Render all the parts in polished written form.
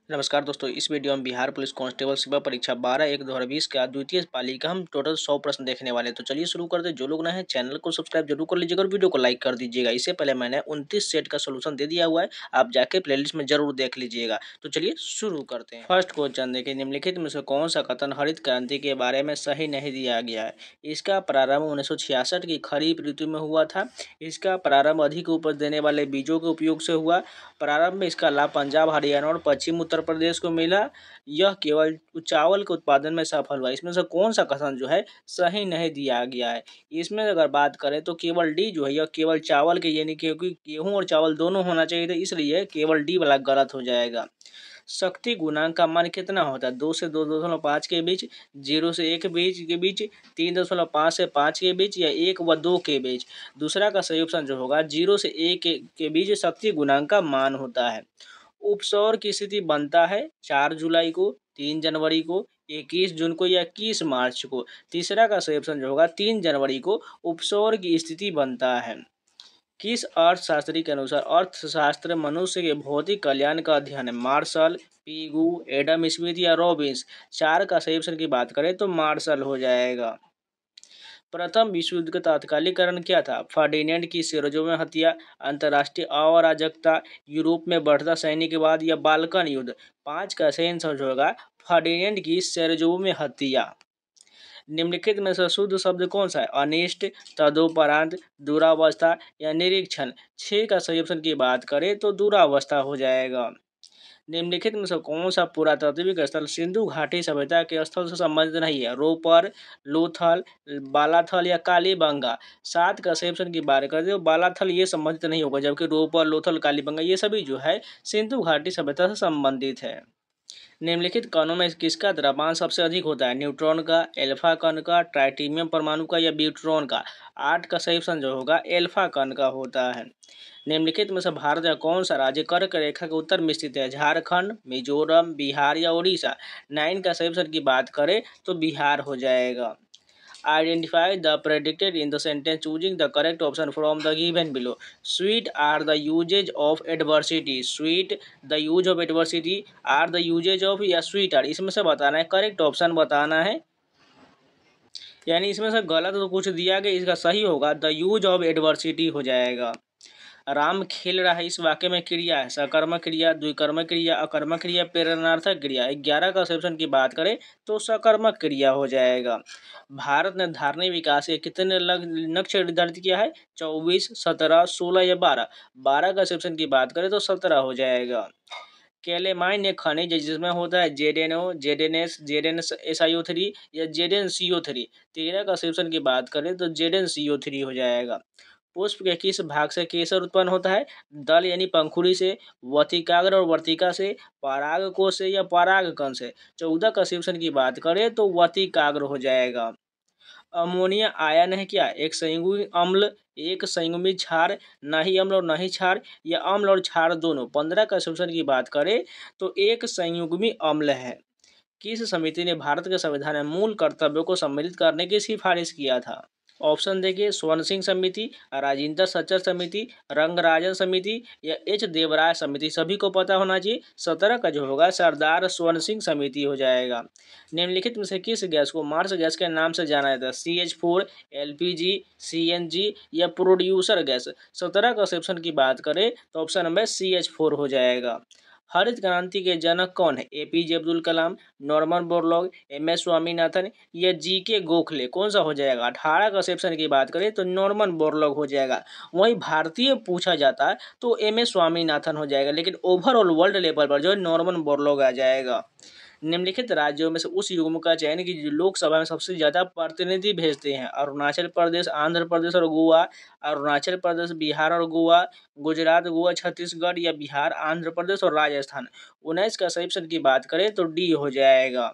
नमस्कार दोस्तों, इस वीडियो में बिहार पुलिस कांस्टेबल सेवा परीक्षा 12/1/2020 का द्वितीय पाली का हम टोटल 100 प्रश्न देखने वाले हैं। तो चलिए शुरू करते हैं। जो लोग नए हैं चैनल को सब्सक्राइब जरूर कर लीजिएगा और वीडियो को लाइक कर दीजिएगा। इससे पहले मैंने 29 सेट का सोल्यूशन दे दिया हुआ है, आप जाके प्लेलिस्ट में जरूर देख लीजिएगा। तो चलिए शुरू करते हैं। फर्स्ट क्वेश्चन देखिए, निम्नलिखित में से कौन सा कथन हरित क्रांति के बारे में सही नहीं दिया गया है। इसका प्रारंभ 1966 की खरीफ ऋतु में हुआ था। इसका प्रारंभ अधिक उपज देने वाले बीजों के उपयोग से हुआ। प्रारंभ में इसका लाभ पंजाब, हरियाणा और पश्चिम उत्तर प्रदेश को मिला। यह केवल चावल के उत्पादन में सफल हुआ। इसमें से कौन सा कथन जो है सही नहीं दिया गया है। इसमें अगर बात करें तो केवल डी जो है यह केवल चावल के, यानी क्योंकि गेहूं और चावल दोनों होना चाहिए था, इसलिए केवल डी वाला गलत हो जाएगा। शक्ति गुणांक का मान कितना होता है? 2 से 2.5 के बीच, 0 से 1 के बीच, 3.5 से 5 के बीच या 1 व 2 के बीच। दूसरा का सही ऑप्शन जो होगा 0 से 1 के बीच शक्ति गुणांक का मान होता है। उपसौर की स्थिति बनता है 4 जुलाई को, 3 जनवरी को, 21 जून को या 21 मार्च को। तीसरा का सही ऑप्शन जो होगा 3 जनवरी को उपसौर की स्थिति बनता है। किस अर्थशास्त्री के अनुसार अर्थशास्त्र मनुष्य के भौतिक कल्याण का अध्ययन है? मार्शल, पीगू, एडम स्मिथ या रॉबिन्स। 4 का सही ऑप्शन की बात करें तो मार्शल हो जाएगा। प्रथम विश्व युद्ध का तात्कालिकरण क्या था? फर्डिनेंड की सेरोजो में हत्या, अंतर्राष्ट्रीय अराजकता, यूरोप में बढ़ता सैनिकवाद या बाल्कन युद्ध। 5 का सही आंसर होगा फर्डिनेंड की सेरोजो में हत्या। निम्नलिखित में से शुद्ध शब्द कौन सा है? अनिष्ट, तदोपरांत, दुरावस्था या निरीक्षण। 6 का सही ऑप्शन की बात करें तो दुरावस्था हो जाएगा। निम्नलिखित में से कौन सा पुरातात्विक स्थल सिंधु घाटी सभ्यता के स्थल से संबंधित नहीं है? रोपर, लोथल, बालाथल या कालीबंगा। 7 का सही ऑप्शन की बात करते हो बालाथल ये संबंधित नहीं होगा, जबकि रोपर, लोथल, कालीबंगा ये सभी जो है सिंधु घाटी सभ्यता से संबंधित है। निम्नलिखित कणों में किसका द्रव्यमान सबसे अधिक होता है? न्यूट्रॉन का, एल्फा कण का, ट्राइटिमियम परमाणु का या ब्यूट्रॉन का। 8 का सही ऑप्शन जो होगा एल्फा कण का होता है। निम्नलिखित में से भारत का कौन सा राज्य कर्क रेखा के उत्तर में स्थित है? झारखंड, मिजोरम, बिहार या उड़ीसा। 9 का सही ऑप्शन की बात करें तो बिहार हो जाएगा। Identify the predicted in the sentence choosing the correct option from the given below. Sweet are the uses of adversity. Sweet the use of adversity are the uses of या sweet are, इसमें से बताना है, correct option बताना है। यानी इसमें से गलत तो कुछ दिया गया, इसका सही होगा द यूज ऑफ एडवर्सिटी हो जाएगा। राम खेल रहा है इस वाक्य में क्रिया है? सकर्मक क्रिया, द्विकर्मक क्रिया, अकर्मक क्रिया, प्रेरणार्थक क्रिया। 11 का ऑप्शन की बात करें तो सकर्मक क्रिया हो जाएगा। भारत ने धारणीय विकास के कितने लक्ष्य निर्धारित किया है? 24, 17, 16 या 12। 12 का ऑप्शन की बात करें तो 17 हो जाएगा। कैलेमाइन एक खनिज जिसमें होता है जेडेनो, जेडेनेस, जेडेनSiO3 या जेडेनCO3। 13 का ऑप्शन की बात करें तो जेडेनCO3 हो जाएगा। पुष्प के किस भाग से केसर उत्पन्न होता है? दल यानी पंखुड़ी से, वथिकाग्र और वर्तिका से, परागकोश से या परागकण से। 14 का ऑप्शन की बात करें तो वथिकाग्र हो जाएगा। अमोनिया आयन है क्या? एक संयुग्मी अम्ल, एक संयुग्मी क्षार, नहीं अम्ल और नहीं क्षार या अम्ल और क्षार दोनों। 15 का ऑप्शन की बात करें तो एक संयुग्मी अम्ल है। किस समिति ने भारत के संविधान में मूल कर्तव्यों को सम्मिलित करने की सिफारिश किया था? ऑप्शन देखिए, स्वर्ण सिंह समिति, राजेंद्र सच्चर समिति, रंगराजन समिति या एच देवराय समिति। सभी को पता होना चाहिए। 17 का जो होगा सरदार स्वर्ण सिंह समिति हो जाएगा। निम्नलिखित में से किस गैस को मार्स गैस के नाम से जाना जाता है? CH4, LPG, CNG या प्रोड्यूसर गैस। 17 का ऑप्शन की बात करें तो ऑप्शन नंबर CH4 हो जाएगा। हरित क्रांति के जनक कौन है? APJ Abdul Kalam, Norman Borlaug, MS Swaminathan या GK गोखले। कौन सा हो जाएगा? 18 का ऑप्शन की बात करें तो नॉर्मन बोरलॉग हो जाएगा। वहीं भारतीय पूछा जाता है तो MS स्वामीनाथन हो जाएगा, लेकिन ओवरऑल वर्ल्ड लेवल पर जो है नॉर्मन बोरलॉग आ जाएगा। निम्नलिखित राज्यों में से उस युग्म का चयन की जो लोकसभा में सबसे ज्यादा प्रतिनिधि भेजते हैं? अरुणाचल प्रदेश, आंध्र प्रदेश और गोवा, अरुणाचल प्रदेश, बिहार और गोवा, गुजरात, गोवा, छत्तीसगढ़ या बिहार, आंध्र प्रदेश और राजस्थान। 19 का सही ऑप्शन की बात करें तो डी हो जाएगा।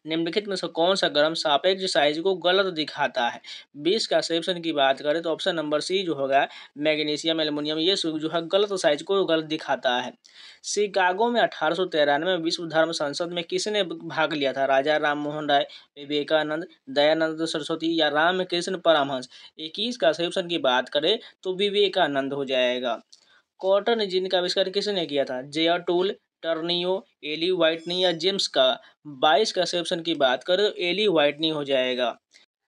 निम्नलिखित में से कौन सा ग्रह सापेक्ष साइज को गलत दिखाता है? 20 का सही ऑप्शन की बात करें तो ऑप्शन नंबर सी जो होगा मैग्नीशियम, एल्युमिनियम, ये जो है गलत साइज को गलत दिखाता है। शिकागो में 1893 में विश्व धर्म संसद में किसने भाग लिया था? राजा राम मोहन राय, विवेकानंद, दयानंद सरस्वती या रामकृष्ण परमहंस। 21 का सही ऑप्शन की बात करें तो विवेकानंद हो जाएगा। कॉटन जिन का आविष्कार किसने किया था? जेयर टूल, टर्नियो, एली व्हाइटनी या जेम्स का। 22 का ऑप्शन की बात करें तो एली व्हाइटनी हो जाएगा।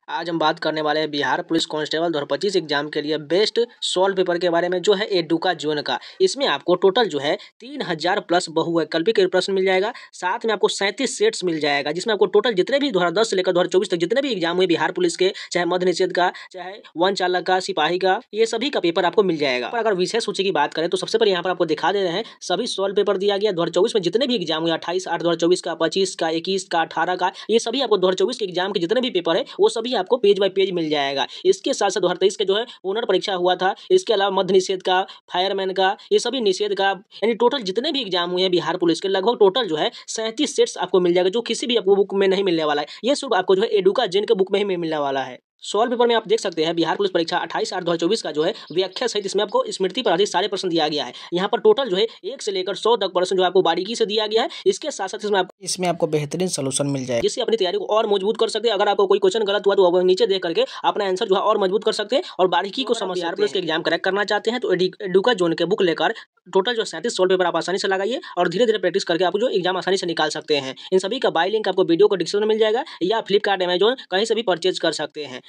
आज हम बात करने वाले हैं बिहार पुलिस कांस्टेबल 2025 एग्जाम के लिए बेस्ट सॉल्व पेपर के बारे में, जो है एडुका जोन का। इसमें आपको टोटल जो है 3000 प्लस बहुवैकल्पिक प्रश्न मिल जाएगा। साथ में आपको 37 सेट्स मिल जाएगा, जिसमें आपको टोटल जितने भी 2010 से लेकर 2024 तक जितने भी एग्जाम हुए बिहार पुलिस के, चाहे मध्य निषेध का, चाहे वन चालक का, सिपाही का, ये सभी का पेपर आपको मिल जाएगा। पर अगर विषय सूची की बात करें तो सबसे पहले यहाँ पर आपको दिखा दे रहे हैं सभी सॉल्व पेपर दिया गया 2024 में जितने भी एग्जाम हुए, 28/8/2024 का, 25 का, 21 का, 18 का, ये सभी आपको 2024 के एग्जाम के जितने भी पेपर है वो सभी आपको पेज बाय पेज मिल जाएगा। इसके साथ साथ 2023 के जो है पुनर्परीक्षा हुआ था, इसके अलावा मध्य निषेध का, फायरमैन का, ये सभी निषेध का, यानी टोटल जितने भी एग्जाम हुए हैं बिहार पुलिस के, लगभग टोटल जो है 37 सेट्स आपको मिल जाएगा, जो किसी भी आपको बुक में नहीं मिलने वाला है। ये सिर्फ आपको जो है एडुका जेन के बुक में ही मिलने वाला है। सॉल्व पेपर में आप देख सकते हैं बिहार पुलिस परीक्षा 28/8/2024 का जो है व्याख्या सहित इसमें आपको स्मृति पर आधारित सारे प्रश्न दिया गया है। यहाँ पर टोटल जो है 1 से लेकर 100 तक प्रश्न जो आपको बारीकी से दिया गया है। इसके साथ साथ इसमें आपको बेहतरीन सोल्यूशन मिल जाए, जिससे अपनी तैयारी को और मजबूत कर सकते हैं। अगर आपको कोई क्वेश्चन गलत हुआ तो आप नीचे देख करके अपना आंसर जो है और मजबूत कर सकते हैं और बारीकी को समझ। बिहार पुलिस के एग्जाम क्रैक करना चाहते हैं तो एडुका जोन के बुक लेकर टोटल जो 37 सॉल्व पेपर आप आसानी से लगाइए और धीरे धीरे प्रैक्टिस करके आप जो एग्जाम आसानी से निकाल सकते हैं। इन सभी का बाय लिंक आपको वीडियो को डिस्क्रिप्शन में मिल जाएगा, या फ्लिपकार्ट, अमेजोन कहीं से भी परचेज कर सकते हैं।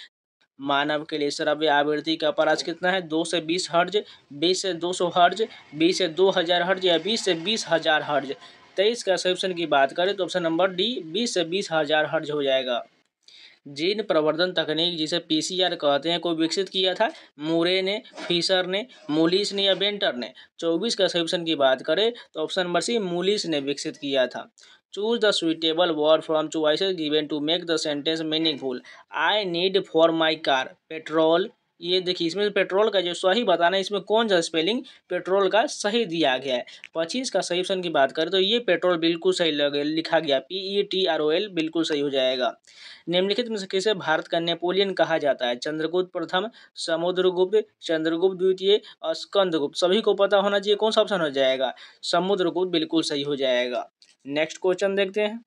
मानव के लिए श्रव्य आवृत्ति का प्रास कितना है? 2 से 20 हर्ज, 20 से 200 हर्ज, 20 से 2000 हर्ज या 20 से 20,000 हर्ज। 23 का ऑप्शन की बात करें तो ऑप्शन नंबर डी 20 से 20,000 हर्ज हो जाएगा। जीन प्रवर्धन तकनीक जिसे पीसीआर कहते हैं को विकसित किया था? मुरे ने, फिशर ने, मूलिस ने या बेंटर ने। 24 का ऑप्शन की बात करें तो ऑप्शन नंबर सी मूलिस ने विकसित किया था। Choose the suitable word from choices given to make the sentence meaningful. I need for my car petrol. ये देखिए, इसमें पेट्रोल का जो सही बताना है, इसमें कौन सा स्पेलिंग पेट्रोल का सही दिया गया है। 25 का सही ऑप्शन की बात करें तो ये पेट्रोल बिल्कुल सही लिखा गया, PETROL बिल्कुल सही हो जाएगा। निम्नलिखित में से किसे भारत का नेपोलियन कहा जाता है? चंद्रगुप्त प्रथम, समुद्रगुप्त, चंद्रगुप्त द्वितीय, स्कंदगुप्त। सभी को पता होना चाहिए कौन सा ऑप्शन हो जाएगा? समुद्रगुप्त बिल्कुल सही हो जाएगा। नेक्स्ट क्वेश्चन देखते हैं।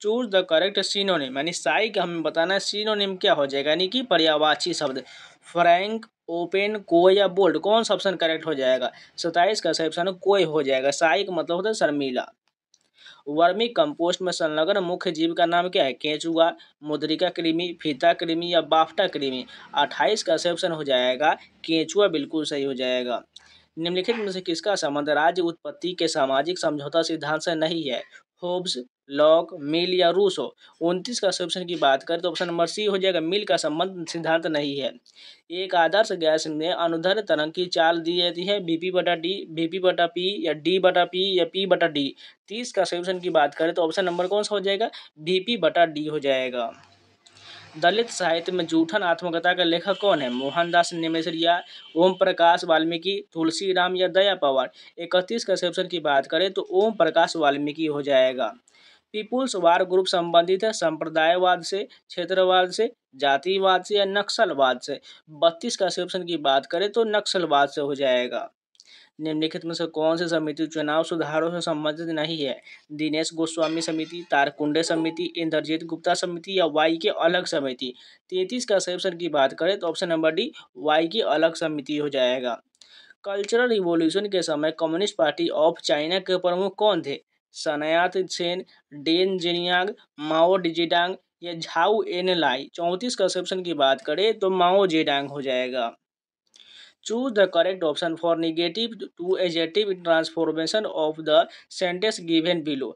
चूज द करेक्ट सिनोनिम, यानी साई का हमें बताना है सिनोनिम क्या हो जाएगा, यानी कि पर्यायवाची शब्द। फ्रैंक, ओपन, कोय या बोल्ड, कौन सा ऑप्शन करेक्ट हो जाएगा? 27 का सही ऑप्शन कोय हो जाएगा। साई का मतलब होता है शर्मीला। वर्मी कंपोस्ट में संलग्न मुख्य जीव का नाम क्या है? केंचुआ, मुद्रिका कृमि, फीता कृमि या बाफ्टा कृमि। 28 का सही ऑप्शन हो जाएगा केंचुआ बिल्कुल सही हो जाएगा। निम्नलिखित में से किसका संबंध राज्य उत्पत्ति के सामाजिक समझौता सिद्धांत से नहीं है? होब्स, लॉक, मिल या रूसो। 29 का ऑप्शन की बात करें तो ऑप्शन नंबर सी हो जाएगा, मिल का संबंध सिद्धांत नहीं है। एक आदर्श गैस में अनुदैर्ध्य तरंग की चाल दी जाती है Vp/d, Vp/p या D/p या P/d। 30 का ऑप्शन की बात करें तो ऑप्शन नंबर कौन सा हो जाएगा? Vp/d हो जाएगा। दलित साहित्य में जूठन आत्मकथा का लेखक कौन है? मोहनदास नेमेसरिया, ओम प्रकाश वाल्मीकि, तुलसीराम या दया पवार। 31 का ऑप्शन की बात करें तो ओम प्रकाश वाल्मीकि हो जाएगा। पीपुल्स वार ग्रुप संबंधित है संप्रदायवाद से, क्षेत्रवाद से, जातिवाद से या नक्सलवाद से। 32 का ऑप्शन की बात करें तो नक्सलवाद से हो जाएगा। निम्नलिखित में से कौन सी समिति चुनाव सुधारों से संबंधित नहीं है? दिनेश गोस्वामी समिति, तारकुंडे समिति, इंद्रजीत गुप्ता समिति या वाई की अलग समिति। 33 का ऑप्शन की बात करें तो ऑप्शन नंबर डी वाई की अलग समिति हो जाएगा। कल्चरल रिवॉल्यूशन के समय कम्युनिस्ट पार्टी ऑफ चाइना के प्रमुख कौन थे? सनायात सेन, डेन जेनियांग, माओ जेडांग या झाऊ एनलाई। 34 का ऑप्शन की बात करें तो माओ जेडांग हो जाएगा। Choose the correct option for negative to adjective transformation of the sentence given below.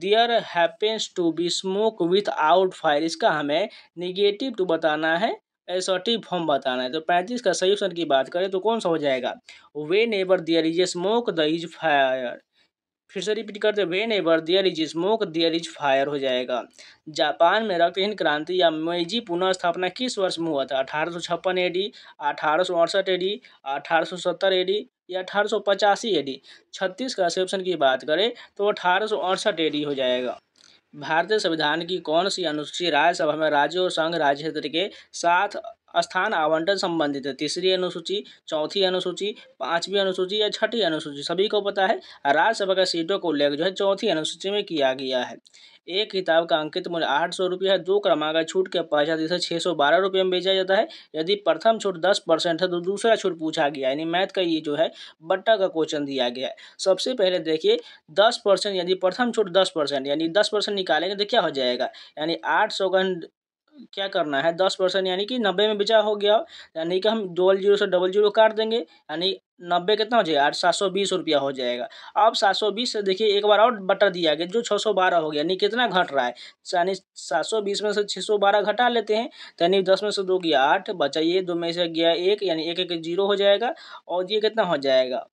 There happens to be smoke without fire. इसका हमें नेगेटिव टू बताना है, एसर्टिव फॉर्म बताना है। तो 35 का सही ऑप्शन की बात करें तो कौन सा हो जाएगा? Whenever there is smoke there is fire। फिर से रिपीट करते, whenever there is smoke there is fire हो जाएगा। जापान में रक्तहीन क्रांति या मेजी पुनः स्थापना किस वर्ष में हुआ था? 1856 AD, 1868 AD, 1870 AD या 1885 AD। 36 का ऑप्शन की बात करें तो 1868 AD हो जाएगा। भारतीय संविधान की कौन सी अनुसूची राज्यसभा में राज्यों और संघ राज्य क्षेत्र के साथ स्थान आवंटन संबंधित है। तीसरी अनुसूची, चौथी अनुसूची, पांचवी अनुसूची या छठी अनुसूची, सभी को पता है राज्यसभा का सीटों का उल्लेख जो है चौथी अनुसूची में किया गया है। एक किताब का अंकित मूल्य 800 रुपये है। 2 क्रमांक छूट के पश्चात इसे 612 रुपये में बेचा जाता है। यदि प्रथम छूट 10% है तो दूसरा छूट पूछा गया, यानी मैथ का ये जो है बट्टा का क्वेश्चन दिया गया है। सबसे पहले देखिए 10%, यदि प्रथम छूट 10%, यानी 10% निकालेंगे तो क्या हो जाएगा, यानी 800 का क्या करना है 10%, यानी कि 90 में बेचा हो गया, यानी कि हम 00 से 00 काट देंगे, यानी 90 कितना हो जाएगा 720 रुपया हो जाएगा। अब 720 से देखिए एक बार और बटा दिया गया जो 612 हो गया, यानी कितना घट रहा है, यानी 720 में से 612 घटा लेते हैं, तो यानी 10 में से 2 गया 8, बचा ये 2 में से गया 1, यानी 1 1 0 हो जाएगा, और ये कितना हो जाएगा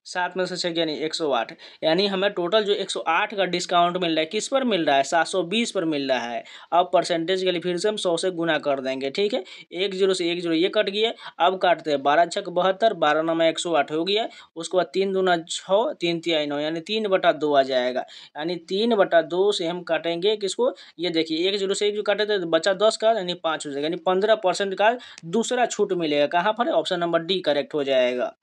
7 में से 6 यानी 108, यानी हमें टोटल जो 108 का डिस्काउंट मिल रहा है किस पर मिल रहा है 720 पर मिल रहा है। अब परसेंटेज के लिए फिर से हम 100 से गुना कर देंगे, ठीक है, 10 से 10 ये कट गया। अब काटते हैं 12 छक 72, 12 9 में 108 हो गया। उसके बाद 3 दूना 6, 3 तिहाई 9, यानी 3/2 आ जाएगा, यानी 3/2 से हम काटेंगे किसको, ये देखिए 10 से 1 जो काटे थे बचा 10 का, यानी 5 हो जाएगा, यानी 15% का दूसरा छूट मिलेगा। कहाँ पर, ऑप्शन नंबर डी करेक्ट हो जाएगा।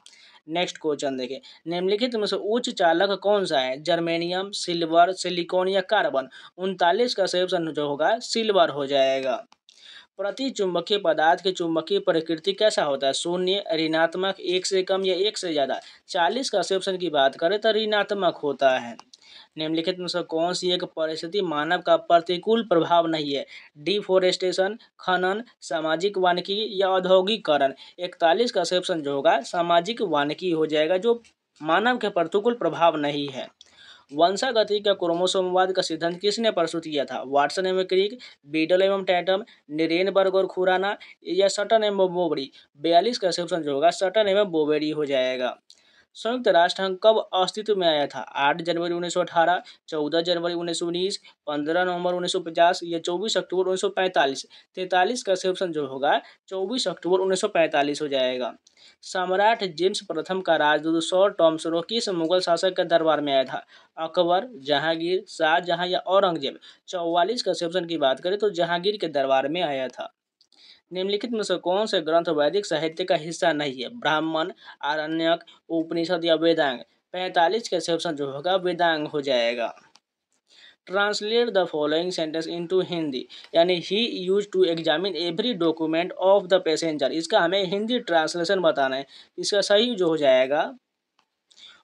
नेक्स्ट क्वेश्चन देखिए, निम्नलिखित में से उच्च चालक कौन सा है, जर्मेनियम, सिल्वर, सिलिकॉन या कार्बन। 39 का सही ऑप्शन जो होगा सिल्वर हो जाएगा। प्रति चुंबकीय पदार्थ की चुंबकीय प्रकृति कैसा होता है, शून्य, ऋणात्मक, 1 से कम या 1 से ज्यादा। 40 का सही ऑप्शन की बात करें तो ऋणात्मक होता है। निम्नलिखित में से कौन सी एक परिस्थिति मानव का प्रतिकूल प्रभाव नहीं है, डिफोरेस्टेशन, खनन, सामाजिक वानिकी या औद्योगिकरण। 41 का सही ऑप्शन जो होगा सामाजिक वानिकी हो जाएगा, जो मानव के प्रतिकूल प्रभाव नहीं है। वंशागति का क्रोमोसोमवाद का सिद्धांत किसने प्रस्तुत किया था, वाटसन एवं क्रिक, बीडल एवं टैटम, निरेनबर्ग और खुराना या सटन एवं बोबेरी। 42 का सही ऑप्शन जो होगा सटन एवं बोबेरी हो जाएगा। संयुक्त राष्ट्र संघ कब अस्तित्व में आया था, 8 जनवरी 1918, 14 जनवरी 1919, 15 नवंबर 1950 या 24 अक्टूबर 1945। 43 का सही ऑप्शन जो होगा 24 अक्टूबर 1945 हो जाएगा। सम्राट जेम्स प्रथम का राजदूत सर टॉम सरो किस मुगल शासक के दरबार में आया था, अकबर, जहांगीर, शाहजहां या औरंगजेब। 44 का सही ऑप्शन की बात करें तो जहांगीर के दरबार में आया था। निम्नलिखित में से कौन से ग्रंथ वैदिक साहित्य का हिस्सा नहीं है, ब्राह्मण, आरण्यक, उपनिषद या वेदांग। 45 का ऑप्शन जो होगा वेदांग हो जाएगा। Translate the following sentence into Hindi, यानी he used to examine every document of the passenger. इसका हमें हिंदी ट्रांसलेशन बताना है। इसका सही जो हो जाएगा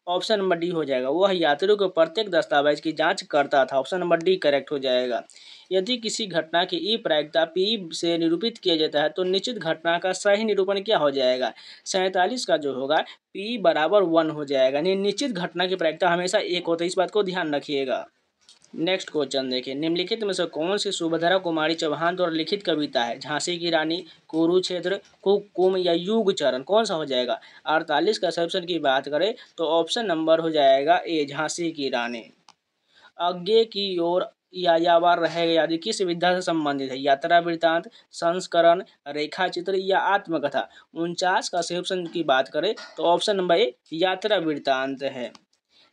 ऑप्शन नंबर डी हो जाएगा, वह यात्रियों के प्रत्येक दस्तावेज की जांच करता था। ऑप्शन नंबर डी करेक्ट हो जाएगा। यदि किसी घटना की ई प्रायिकता पी से निरूपित किया जाता है तो निश्चित घटना का सही निरूपण क्या हो जाएगा, 47 का जो होगा पी बराबर 1 हो जाएगा, यानी निश्चित घटना की प्रायिकता हमेशा 1 होता है, इस बात को ध्यान रखिएगा। नेक्स्ट क्वेश्चन देखिए, निम्नलिखित में से कौन सी सुभद्रा कुमारी चौहान द्वारा लिखित कविता है, झांसी की रानी, कुरुक्षेत्र, कुम या युग चरण। कौन सा हो जाएगा, 48 का ऑप्शन की बात करें तो ऑप्शन नंबर हो जाएगा ए, झांसी की रानी। आगे की ओर यायावर रहेगा आदि किस विधा से संबंधित है, यात्रा वृत्तांत, संस्करण, रेखा चित्र या आत्मकथा। 49 का ऑप्शन की बात करें तो ऑप्शन नंबर ए, यात्रा वृत्तांत है।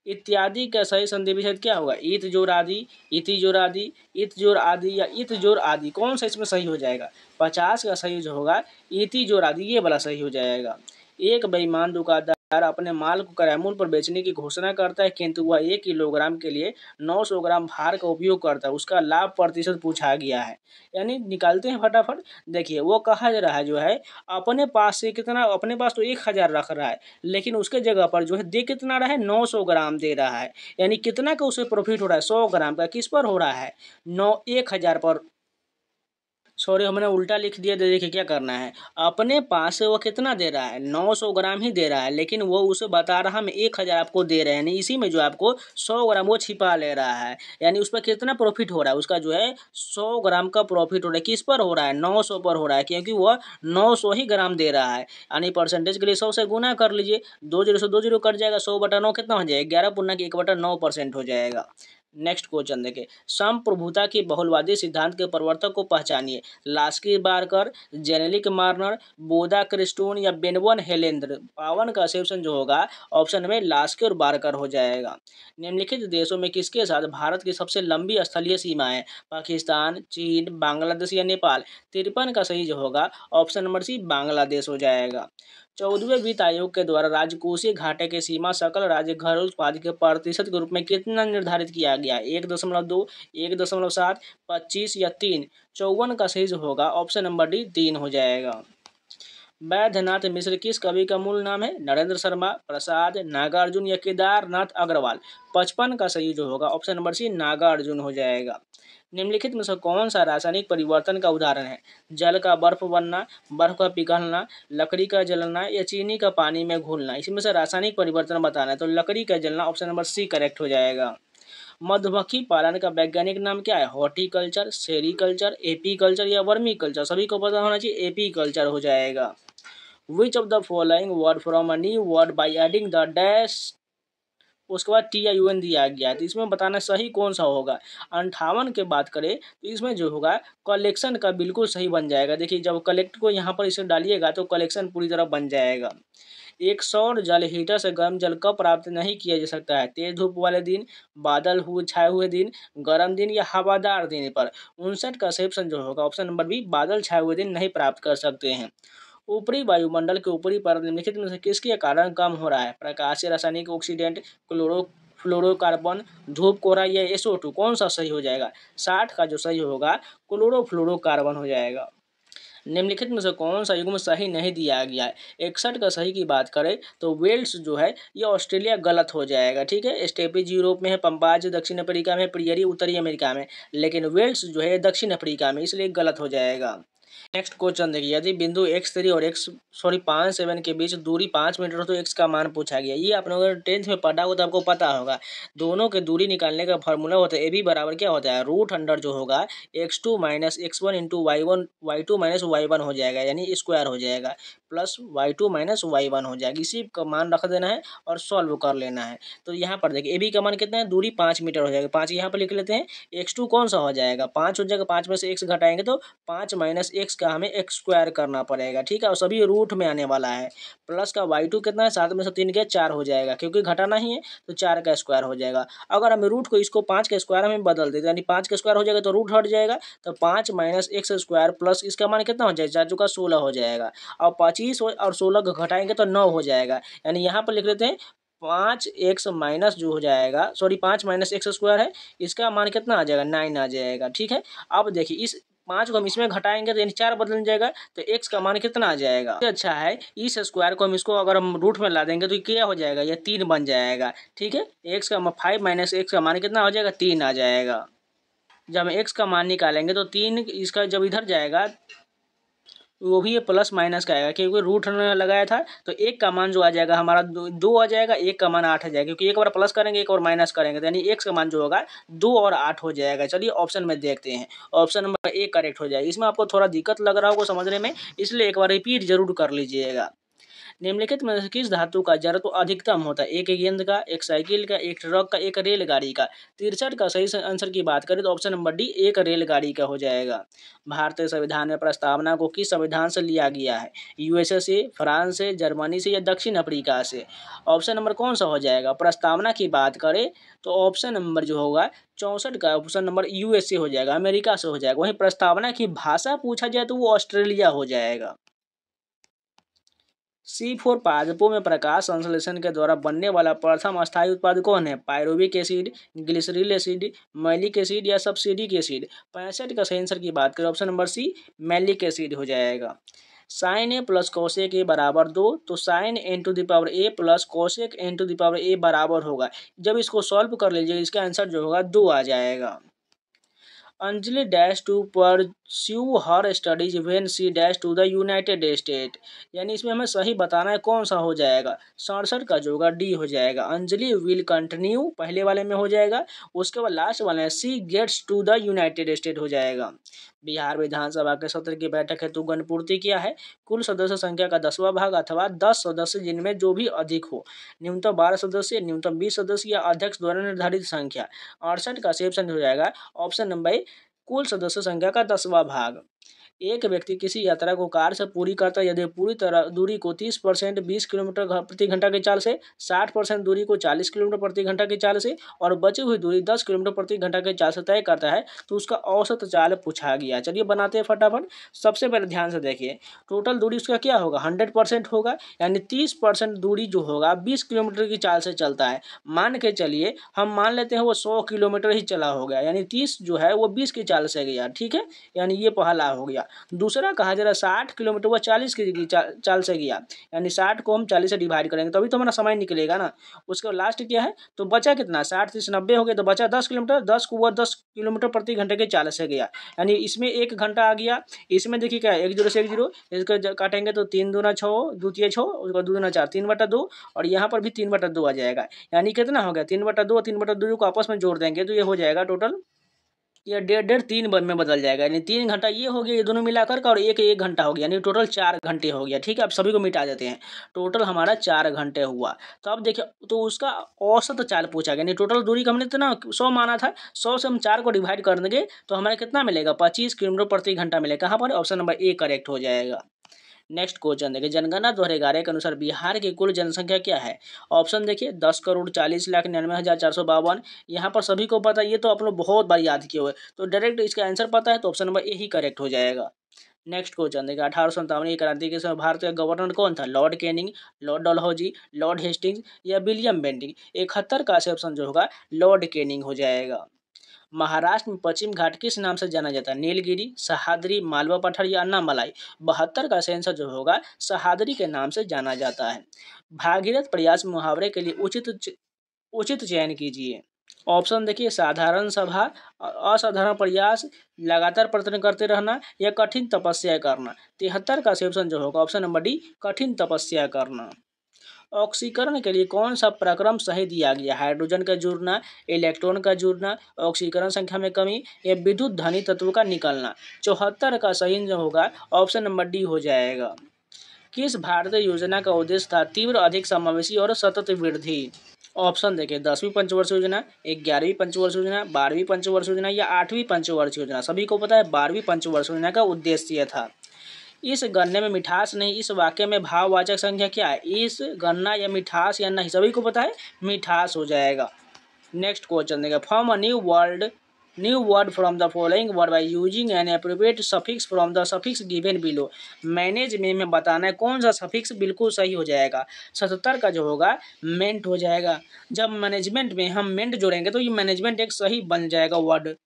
इत्यादि का सही संधि विच्छेद क्या होगा, इत जोर आदि, इति जोर आदि, इत जोर आदि या इत जोर आदि। कौन सा इसमें सही हो जाएगा, 50 का सही जो होगा इति जोर आदि, ये वाला सही हो जाएगा। एक बेईमान दुकानदार अपने माल को क्रय मूल्य पर बेचने की घोषणा करता है, किंतु वह 1 किलोग्राम के लिए 900 ग्राम भार का उपयोग करता है। उसका लाभ प्रतिशत पूछा गया है, यानी निकालते हैं फटाफट। देखिए वो कहा जा रहा है जो है अपने पास से कितना, अपने पास तो 1000 रख रहा है, लेकिन उसके जगह पर जो है दे कितना रहा है 900 ग्राम दे रहा है, यानी कितना का उसे प्रॉफिट हो रहा है 100 ग्राम का। किस पर हो रहा है 1000 पर, सॉरी हमने उल्टा लिख दिया। देखिए क्या करना है, अपने पास से वो कितना दे रहा है 900 ग्राम ही दे रहा है, लेकिन वो उसे बता रहा हम 1000 आपको दे रहे हैं, यानी इसी में जो आपको 100 ग्राम वो छिपा ले रहा है, यानी उस पर कितना प्रॉफिट हो रहा है, उसका जो है 100 ग्राम का प्रॉफिट हो रहा है। किस पर हो रहा है 900 पर हो रहा है, क्योंकि वह 900 ही ग्राम दे रहा है। यानी परसेंटेज के लिए 100 से गुना कर लीजिए, 20 से 20 कट जाएगा, 100/9 कितना हो जाएगा 11 पूर्णांक 1/9% हो जाएगा। नेक्स्ट क्वेश्चन देखिए, संप्रभुता की बहुलवादी सिद्धांत के प्रवर्तक को पहचानिए। लास्की बारकर, जेनेलिक मार्नर, बोदा क्रिस्टून या बेनवन हेलेंद्र। पावन का सही ऑप्शन जो होगा ऑप्शन में लास्की और बारकर हो जाएगा। निम्नलिखित देशों में किसके साथ भारत की सबसे लंबी स्थलीय सीमा है? पाकिस्तान, चीन, बांग्लादेश या नेपाल। 53 का सही जो होगा ऑप्शन नंबर सी बांग्लादेश हो जाएगा। 14वें वित्त आयोग के द्वारा राजकोषीय घाटे की सीमा सकल राज्य घरेलू उत्पाद के प्रतिशत के रूप में कितना निर्धारित किया गया? 1.2, 1.7, 25 या 3। 54 का सही जो होगा ऑप्शन नंबर डी 3 हो जाएगा। वैद्यनाथ मिश्र किस कवि का मूल नाम है? नरेंद्र शर्मा, प्रसाद, नागार्जुन या केदारनाथ अग्रवाल। 55 का सही जो होगा ऑप्शन नंबर सी नागार्जुन हो जाएगा। निम्नलिखित में से कौन सा रासायनिक परिवर्तन का उदाहरण है? जल का बर्फ बनना, बर्फ का पिघलना, लकड़ी का जलना या चीनी का पानी में घुलना। इसमें से रासायनिक परिवर्तन बताना है तो लकड़ी का जलना ऑप्शन नंबर सी करेक्ट हो जाएगा। मधुमक्खी पालन का वैज्ञानिक नाम क्या है? हॉर्टिकल्चर, सेरीकल्चर, एपीकल्चर या वर्मीकल्चर। सभी को पता होना चाहिए एपीकल्चर हो जाएगा। Which of the following word from a new word by adding the dash, उसके बाद TIUN दिया गया है तो इसमें बताना सही कौन सा होगा। 58 के बात करें तो इसमें जो होगा कलेक्शन का बिल्कुल सही बन जाएगा। देखिए जब कलेक्ट को यहाँ पर इसे डालिएगा तो कलेक्शन पूरी तरह बन जाएगा। एक सौर जल हीटर से गर्म जल कब प्राप्त नहीं किया जा सकता है? तेज धूप वाले दिन, बादल हुए छाए हुए दिन, गर्म दिन या हवादार दिन पर। 59 का सही ऑप्शन जो होगा ऑप्शन नंबर बी बादल छाए हुए दिन नहीं प्राप्त कर सकते हैं। ऊपरी वायुमंडल के ऊपरी परत निम्नलिखित में से किसके कारण कम हो रहा है? प्रकाशीय रासायनिक ऑक्सीडेंट, क्लोरो फ्लोरोकार्बन, धूप कोरा या SO2। कौन सा सही हो जाएगा? 60 का जो सही होगा क्लोरोफ्लोरोकार्बन हो जाएगा। निम्नलिखित में से कौन सा युग्म सही नहीं दिया गया है? 61 का सही की बात करें तो वेल्स जो है ये ऑस्ट्रेलिया गलत हो जाएगा। ठीक है, स्टेपीज यूरोप में है, पम्पाज दक्षिण अफ्रीका में, प्रियरी उत्तरी अमेरिका में, लेकिन वेल्स जो है दक्षिण अफ्रीका में, इसलिए गलत हो जाएगा। नेक्स्ट क्वेश्चन देखिए, यदि बिंदु x3 और 5 7 के बीच दूरी 5 मीटर हो तो x का मान पूछा गया। ये आप लोगों ने 10th में पढ़ा हो तो आपको पता होगा। दोनों के दूरी निकालने का फॉर्मूला होता है AB बराबर क्या होता है? रूट अंडर जो होगा x2 minus x1 into y2 minus y1 हो जाएगा, यानी स्क्वायर हो जाएगा, प्लस y2 माइनस y1 हो जाएगा। इसी का मान रख देना है और सॉल्व कर लेना है। तो यहाँ पर देखिए AB का मान कितना है? दूरी 5 मीटर हो जाएगा। 5 यहाँ पर लिख लेते हैं। x2 कौन सा हो जाएगा? 5 हो जाएगा, 5 में से x घटाएंगे तो 5 माइनस x का हमें x स्क्वायर करना पड़ेगा। ठीक है, और सभी रूट में आने वाला है। प्लस का y2 कितना है? 7 में से 3 गया 4 हो जाएगा, क्योंकि घटाना ही है तो 4 का स्क्वायर हो जाएगा। अगर हमें रूट को इसको 5 के स्क्वायर में बदल देते यानी 5 का स्क्वायर हो जाएगा तो रूट हट जाएगा, तो 5 माइनस x स्क्वायर प्लस इसका मान कितना हो जाएगा? 4 का 16 हो जाएगा, और 25 और 16 घटाएंगे तो 9 हो जाएगा। यानी यहाँ पर लिख लेते हैं 5x माइनस जो हो जाएगा, सॉरी 5 माइनस x स्क्वायर है, इसका मान कितना आ जाएगा? 9 आ जाएगा। ठीक है, अब देखिए इस 5 को हम इसमें घटाएंगे तो यानी 4 बदल जाएगा, तो x का मान कितना आ जाएगा? अच्छा है, इस स्क्वायर को हम इसको अगर हम रूट में ला देंगे तो क्या हो जाएगा? ये 3 बन जाएगा। ठीक है, x का 5 माइनस x का मान कितना हो जाएगा? 3 आ जाएगा। जब हम x का मान निकालेंगे तो 3 इसका जब इधर जाएगा वो भी ये प्लस माइनस का आएगा, क्योंकि रूट हमने लगाया था तो एक का मान जो आ जाएगा हमारा 2 आ जाएगा, एक का मान 8 आ जाएगा, क्योंकि एक बार प्लस करेंगे एक और माइनस करेंगे तो यानी x का मान जो होगा 2 और 8 हो जाएगा। चलिए ऑप्शन में देखते हैं, ऑप्शन नंबर A करेक्ट हो जाएगा। इसमें आपको थोड़ा दिक्कत लग रहा होगा समझने में, इसलिए एक बार रिपीट जरूर कर लीजिएगा। निम्नलिखित में से किस धातु का जड़त्व अधिकतम होता है? एक गेंद का, एक साइकिल का, एक ट्रक का, एक रेलगाड़ी का। 63 का सही आंसर की बात करें तो ऑप्शन नंबर डी एक रेलगाड़ी का हो जाएगा। भारतीय संविधान में प्रस्तावना को किस संविधान से लिया गया है? USA से, फ्रांस से, जर्मनी से या दक्षिण अफ्रीका से। ऑप्शन नंबर कौन सा हो जाएगा? प्रस्तावना की बात करें तो ऑप्शन नंबर जो होगा 64 का ऑप्शन नंबर USA हो जाएगा, अमेरिका से हो जाएगा। वहीं प्रस्तावना की भाषा पूछा जाए तो वो ऑस्ट्रेलिया हो जाएगा। C4 पादपों में प्रकाश संश्लेषण के द्वारा बनने वाला प्रथम अस्थायी उत्पाद कौन है? Pyruvic acid, glyceryl acid, malic acid या सब्सिडिक एसिड। 65 का सही आंसर की बात करें option number C malic acid हो जाएगा। Sine A plus cosec A बराबर 2, तो sine n to the power A plus cosec n to the power A बराबर होगा। जब इसको सॉल्व कर लीजिए इसका आंसर जो होगा 2 आ जाएगा। Anjali dash to pursue her studies when she dash to the United State, यानी इसमें हमें सही बताना है कौन सा हो जाएगा। 67 का जो होगा डी हो जाएगा। अंजलि विल कंटिन्यू पहले वाले में हो जाएगा, उसके बाद लास्ट वाले C gets to the United State हो जाएगा। बिहार विधानसभा के सत्र की बैठक हेतु गणपूर्ति क्या है? कुल सदस्य संख्या का 10वां भाग अथवा 10 सदस्य जिनमें जो भी अधिक हो, न्यूनतम 12 सदस्य, न्यूनतम 20 सदस्य या अध्यक्ष द्वारा निर्धारित संख्या। 68 का ऑप्शन हो जाएगा ऑप्शन नंबर ए, कुल सदस्य संख्या का 10वां भाग। एक व्यक्ति किसी यात्रा को कार से पूरी करता है यदि पूरी तरह दूरी को 30% 20 किलोमीटर प्रति घंटा की चाल से, 60% दूरी को 40 किलोमीटर प्रति घंटा की चाल से और बची हुई दूरी 10 किलोमीटर प्रति घंटा की चाल से तय करता है तो उसका औसत चाल पूछा गया। चलिए बनाते हैं फटाफट। सबसे पहले ध्यान से देखिए, टोटल दूरी उसका क्या होगा? 100% होगा, यानी 30% दूरी जो होगा 20 किलोमीटर की चाल से चलता है। मान के चलिए, हम मान लेते हैं वो 100 किलोमीटर ही चला हो गया, यानी 30 जो है वो 20 की चाल से गया। ठीक है, यानी ये पहला हो गया। दूसरा कहा जरा 60 किलोमीटर व 40 की चाल से गया, यानी 60 को हम 40 से डिवाइड करेंगे तभी तो हमारा समय निकलेगा ना। उसके लास्ट क्या है? तो बचा कितना? 60 30 90 हो गया, तो बचा 10 किलोमीटर। 10 को वह 10 किलोमीटर प्रति घंटे के चाल से गया, यानी इसमें 1 घंटा आ गया। इसमें देखिए क्या है, 1 0 से 1 0, इसको काटेंगे तो 3 दूना 6, द्वितीय 6, उसका 2 दूना 4, 3/2 और यहाँ पर भी 3/2 आ जाएगा। यानी कितना हो गया? 3/2 और 3/2 को आपस में जोड़ देंगे तो ये हो जाएगा टोटल, ये 1.5 3 में बदल जाएगा, यानी 3 घंटा ये हो गया, ये दोनों मिलाकर का, और एक घंटा हो गया, यानी टोटल 4 घंटे हो गया। ठीक है, अब सभी को मिटा देते हैं। टोटल हमारा 4 घंटे हुआ। तो अब देखिए, तो उसका औसत चाल पूछा गया, यानी टोटल दूरी का हमने इतना 100 माना था, 100 से हम 4 को डिवाइड कर देंगे तो हमारा कितना मिलेगा? 25 किलोमीटर प्रति घंटा मिलेगा। कहाँ पर? ऑप्शन नंबर ए करेक्ट हो जाएगा। नेक्स्ट क्वेश्चन देखिए, जनगणना 2011 के अनुसार बिहार की कुल जनसंख्या क्या है? ऑप्शन देखिए, 10,40,99,452। यहाँ पर सभी को पता है, ये तो आप लोग बहुत बार याद किए हुए, तो डायरेक्ट इसका आंसर पता है तो option number A he correct हो जाएगा। नेक्स्ट क्वेश्चन देखिए, 1857 की क्रांति के समय भारतीय गवर्नर कौन था? Lord Canning, Lord Dalhousie, Lord Hastings या विलियम बेंटिंग? 71 का ऑप्शन जो होगा लॉर्ड कैनिंग हो जाएगा। महाराष्ट्र में पश्चिम घाट किस नाम से जाना जाता है? नीलगिरी, सह्याद्री, मालवा पठार या अन्नामलाई? 72 का आंसर जो होगा सह्याद्री के नाम से जाना जाता है। भागीरथ प्रयास मुहावरे के लिए उचित चयन कीजिए। ऑप्शन देखिए, साधारण सभा, असाधारण प्रयास, लगातार प्रयत्न करते रहना या कठिन तपस्या करना? 73 का ऑप्शन जो होगा ऑप्शन नंबर डी, कठिन तपस्या करना। ऑक्सीकरण के लिए कौन सा प्रक्रम सही दिया गया? हाइड्रोजन का जुड़ना, इलेक्ट्रॉन का जुड़ना, ऑक्सीकरण संख्या में कमी या विद्युत धनी तत्व का निकलना? 74 का सही जो होगा ऑप्शन नंबर डी हो जाएगा। किस भारतीय योजना का उद्देश्य था तीव्र, अधिक समावेशी और सतत वृद्धि? ऑप्शन देखिए, 10वीं पंचवर्षीय योजना, 11वीं पंचवर्षीय योजना, 12वीं पंचवर्षीय योजना या 8वीं पंचवर्षीय योजना? सभी को पता है 12वीं पंचवर्षीय योजना का उद्देश्य यह था। इस गन्ने में मिठास नहीं, इस वाक्य में भाववाचक संख्या क्या है? इस गन्ना या मिठास या नहीं? सभी को पता है मिठास हो जाएगा। नेक्स्ट क्वेश्चन देगा, form a new word from the following word by using N appropriate suffix from the suffix given below. Manage में बताना है कौन सा सफिक्स बिल्कुल सही हो जाएगा। 77 का जो होगा मेंट हो जाएगा। जब मैनेजमेंट में हम मेंट जोड़ेंगे तो ये मैनेजमेंट एक सही बन जाएगा वर्ड।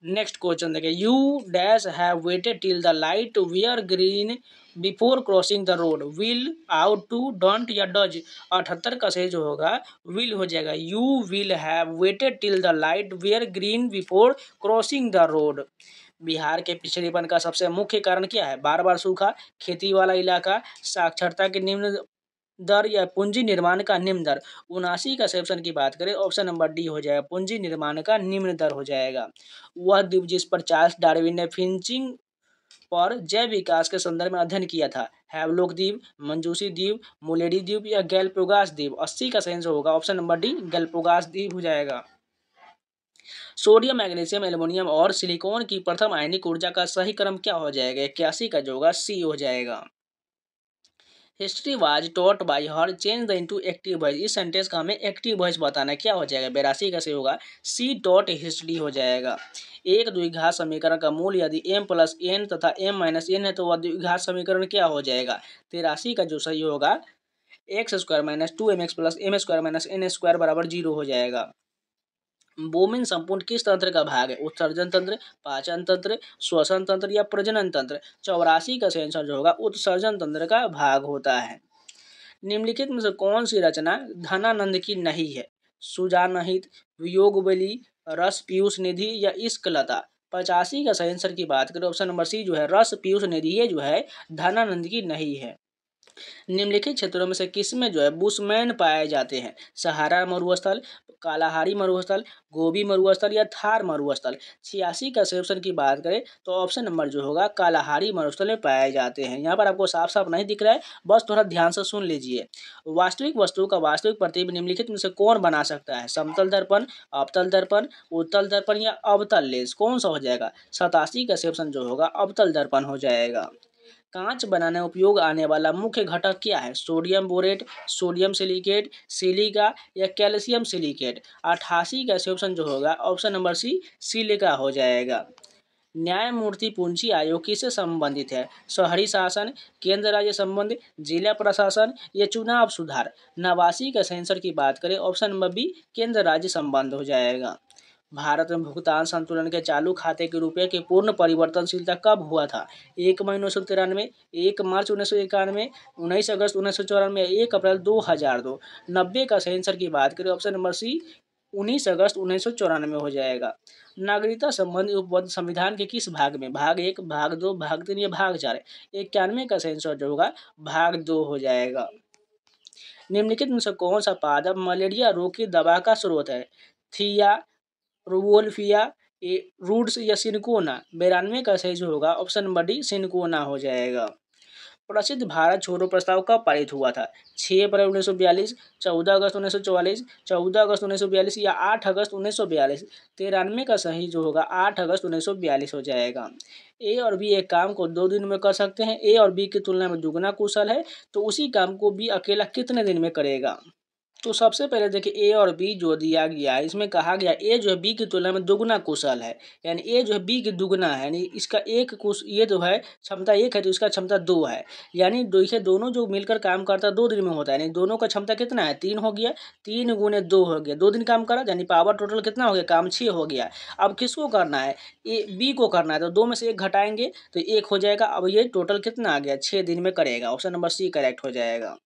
नेक्स्ट क्वेश्चन देखिए, you dash have waited till the light were green before crossing the road? Will, ought to, don't या डज? 78 का सही जो होगा विल हो जाएगा। You will have waited till the light were green before crossing the road. Bihar के पिछड़ेपन का सबसे मुख्य कारण क्या है? बार बार सूखा, खेती वाला इलाका, साक्षरता के निम्न दर या पूंजी निर्माण का निम्न दर? 79 का ऑप्शन की बात करें ऑप्शन नंबर डी हो जाएगा, पूंजी निर्माण का निम्न दर हो जाएगा। वह द्वीप जिस पर चार्ल्स डार्विन ने फिंचिंग पर जैव विकास के संदर्भ में अध्ययन किया था? हैवलॉक द्वीप, मंजूसी द्वीप, मुलेडी द्वीप या गैलपोगास द्वीप? 80 का सही होगा ऑप्शन नंबर डी, गैलपोगास द्वीप हो जाएगा। सोडियम, मैग्नीशियम, एल्युमिनियम और सिलिकॉन की प्रथम आयनिक ऊर्जा का सही क्रम क्या हो जाएगा? 81 का जो होगा सी हो जाएगा। History was taught by her change the into active voice. इस सेंटेंस का हमें एक्टिव वॉइस बताना है, क्या हो जाएगा? 82 का सही होगा सी टॉट हिस्ट्री हो जाएगा। एक द्विघात समीकरण का मूल यदि m प्लस n तथा m माइनस n है तो वह द्विघात समीकरण क्या हो जाएगा? 83 का जो सही होगा x square minus 2mx plus m square minus n square बराबर 0 हो जाएगा। बोमिन संपूर्ण किस तंत्र का भाग है? उत्सर्जन तंत्र, पाचन तंत्र, श्वसन तंत्र या प्रजनन तंत्र? 84 का आंसर जो होगा उत्सर्जन तंत्र का भाग होता है। निम्नलिखित में से कौन सी रचना धनानंद की नहीं है? सुजानहित, वियोगवली, रस पीयूष निधि या इश्क लता? 85 का आंसर की बात करें ऑप्शन नंबर सी जो है रस पीयूष निधि, ये जो है धनानंद की नहीं है। निम्नलिखित क्षेत्रों में से किसमें जो है बुशमैन पाए जाते हैं? सहारा मरुस्थल, कालाहारी मरुस्थल, गोबी मरुस्थल या थार मरुस्थल। 86 का सेक्शन की बात करें तो ऑप्शन नंबर जो होगा कालाहारी मरुस्थल में पाए जाते हैं। यहाँ पर आपको साफ साफ नहीं दिख रहा है, बस थोड़ा ध्यान से सुन लीजिए। वास्तविक वस्तु का वास्तविक प्रतिबिंब निम्नलिखित में से कौन बना सकता है? समतल दर्पण, अवतल दर्पण, उत्तल दर्पण या अवतल लेंस, कौन सा हो जाएगा? 87 का सेक्शन जो होगा अवतल दर्पण हो जाएगा। कांच बनाने में उपयोग आने वाला मुख्य घटक क्या है? Sodium borate, sodium silicate, silica या कैल्शियम सिलिकेट। 88 का ऑप्शन जो होगा ऑप्शन नंबर सी सिलिका हो जाएगा। न्यायमूर्ति पूंजी आयोग किससे संबंधित है? शहरी शासन, केंद्र राज्य संबंध, जिला प्रशासन या चुनाव सुधार। 89 का सेंसर की बात करें ऑप्शन नंबर बी केंद्र राज्य संबंध हो जाएगा। भारत में भुगतान संतुलन के चालू खाते के रुपये की पूर्ण परिवर्तनशीलता कब हुआ था? 1 मई 1993, 1 मार्च 1991, 19 अगस्त 1994, 1 अप्रैल 2002। 90 का सेंसर की बात करें ऑप्शन नंबर सी 19 अगस्त 1994 हो जाएगा। नागरिकता संबंधी उपबंध संविधान के किस भाग में? भाग 1, भाग 2, भाग 3 या भाग 4। 91 का सेंसर जो होगा भाग 2 हो जाएगा। निम्नलिखित में से कौन सा पादप मलेरिया रोग की दवा का स्रोत है? थिया, रुवोल्फिया, रूट्स या सिनकोना। 92 का सही जो होगा ऑप्शन नंबर डी सिनकोना हो जाएगा। प्रसिद्ध भारत छोड़ो प्रस्ताव कब पारित हुआ था? 6 अप्रैल 1942, 14 अगस्त 1944, 14 अगस्त 1942 या 8 अगस्त 1942। 93 का सही जो होगा 8 अगस्त 1942 हो जाएगा। ए और बी एक काम को 2 दिन में कर सकते हैं। ए और बी की तुलना में दुगना कुशल है, तो उसी काम को बी अकेला कितने दिन में करेगा? तो सबसे पहले देखिए ए और बी जो दिया गया है इसमें कहा गया ए जो है बी की तुलना में दुगना कुशल है, यानी ए जो है बी की दुगना है, यानी इसका एक कुश ये जो है क्षमता 1 है तो इसका क्षमता 2 है, यानी देखिए दोनों जो मिलकर काम करता है 2 दिन में होता है, यानी दोनों का क्षमता कितना है 3 हो गया, 3 गुने 2 हो गया, 2 दिन काम करा यानी पावर टोटल कितना हो गया काम 6 हो गया। अब किसको करना है? ए बी को करना है, तो 2 में से 1 घटाएंगे तो 1 हो जाएगा। अब ये टोटल कितना आ गया 6 दिन में करेगा। ऑप्शन नंबर सी करेक्ट हो जाएगा।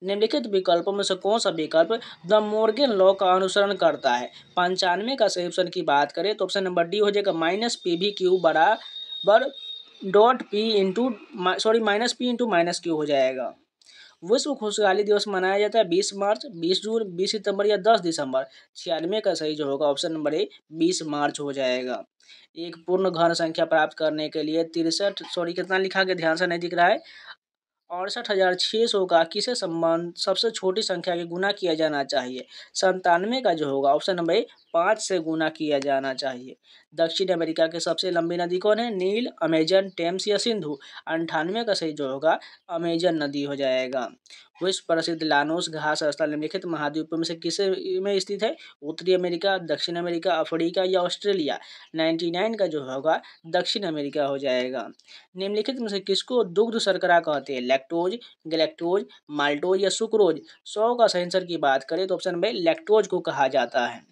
निम्नलिखित विकल्पों में से कौन सा विकल्प द मोर्गन लॉ का अनुसरण करता है? 95 का सही ऑप्शन की बात करें तो ऑप्शन नंबर डी हो जाएगा -PV/Q बराबर -P इंटू -Q हो जाएगा। विश्व खुशहाली दिवस मनाया जाता है 20 मार्च, 20 जून, 20 सितंबर या 10 दिसंबर। 96 का सही जो होगा ऑप्शन नंबर ए 20 मार्च हो जाएगा। एक पूर्ण घन संख्या प्राप्त करने के लिए 63 कितना लिखा गया ध्यान से नहीं दिख रहा है, 68,600 का किसे संबंध सबसे छोटी संख्या के गुना किया जाना चाहिए? 97 का जो होगा ऑप्शन नंबर ए 5 से गुना किया जाना चाहिए। दक्षिण अमेरिका की सबसे लंबी नदी कौन है? नील, अमेजन, टेम्स या सिंधु। 98 का सही जो होगा अमेजन नदी हो जाएगा। विश्व प्रसिद्ध लानोस घास स्थल निम्नलिखित महाद्वीपों में से किसे में स्थित है? उत्तरी अमेरिका, दक्षिण अमेरिका, अफ्रीका या ऑस्ट्रेलिया। 99 का जो होगा दक्षिण अमेरिका हो जाएगा। निम्नलिखित में से किसको दुग्ध शर्करा कहते हैं? लैक्टोज, गैलेक्टोज, माल्टोज या सुक्रोज। 100 का सही आंसर की बात करें तो ऑप्शन में लैक्टोज को कहा जाता है।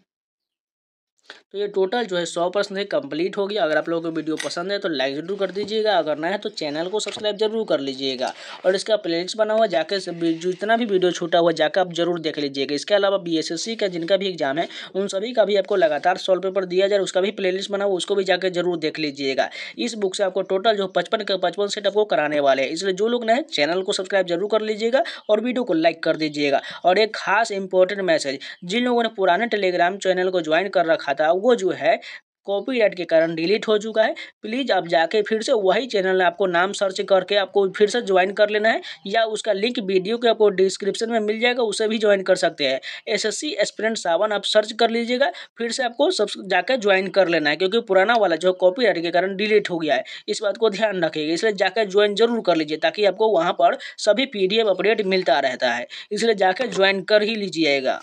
तो ये टोटल जो है 100% है कंप्लीट हो गया। अगर आप लोगों को वीडियो पसंद है तो लाइक जरूर कर दीजिएगा, अगर नया है तो चैनल को सब्सक्राइब जरूर कर लीजिएगा। और इसका प्लेलिस्ट बना हुआ जाकर जितना भी वीडियो छूटा हुआ जाकर आप जरूर देख लीजिएगा। इसके अलावा BSSC का जिनका भी एग्जाम है उन सभी का भी आपको लगातार सॉल्व पेपर दिया जाए, उसका भी प्लेलिस्ट बना हुआ उसको भी जाकर जरूर देख लीजिएगा। इस बुक से आपको टोटल जो 55 सेट आपको कराने वाले हैं, इसलिए जो लोग नए चैनल को सब्सक्राइब जरूर कर लीजिएगा और वीडियो को लाइक कर दीजिएगा। और एक खास इंपॉर्टेंट मैसेज, जिन लोगों ने पुराने टेलीग्राम चैनल को ज्वाइन कर रखा था वो जो है कॉपीराइट के कारण डिलीट हो चुका है, प्लीज आप जाके फिर से वही चैनल आपको नाम सर्च करके आपको फिर से ज्वाइन कर लेना है, या उसका लिंक वीडियो के आपको डिस्क्रिप्शन में मिल जाएगा, उसे भी ज्वाइन कर सकते हैं। SSC एस्पिरेंट 7 आप सर्च कर लीजिएगा, फिर से आपको सब जाकर ज्वाइन कर लेना है, क्योंकि पुराना वाला जो कॉपीराइट के कारण डिलीट हो गया है, इस बात को ध्यान रखिएगा। इसलिए जाकर ज्वाइन जरूर कर लीजिए ताकि आपको वहाँ पर सभी PDF अपडेट मिलता रहता है, इसलिए जाकर ज्वाइन कर ही लीजिएगा।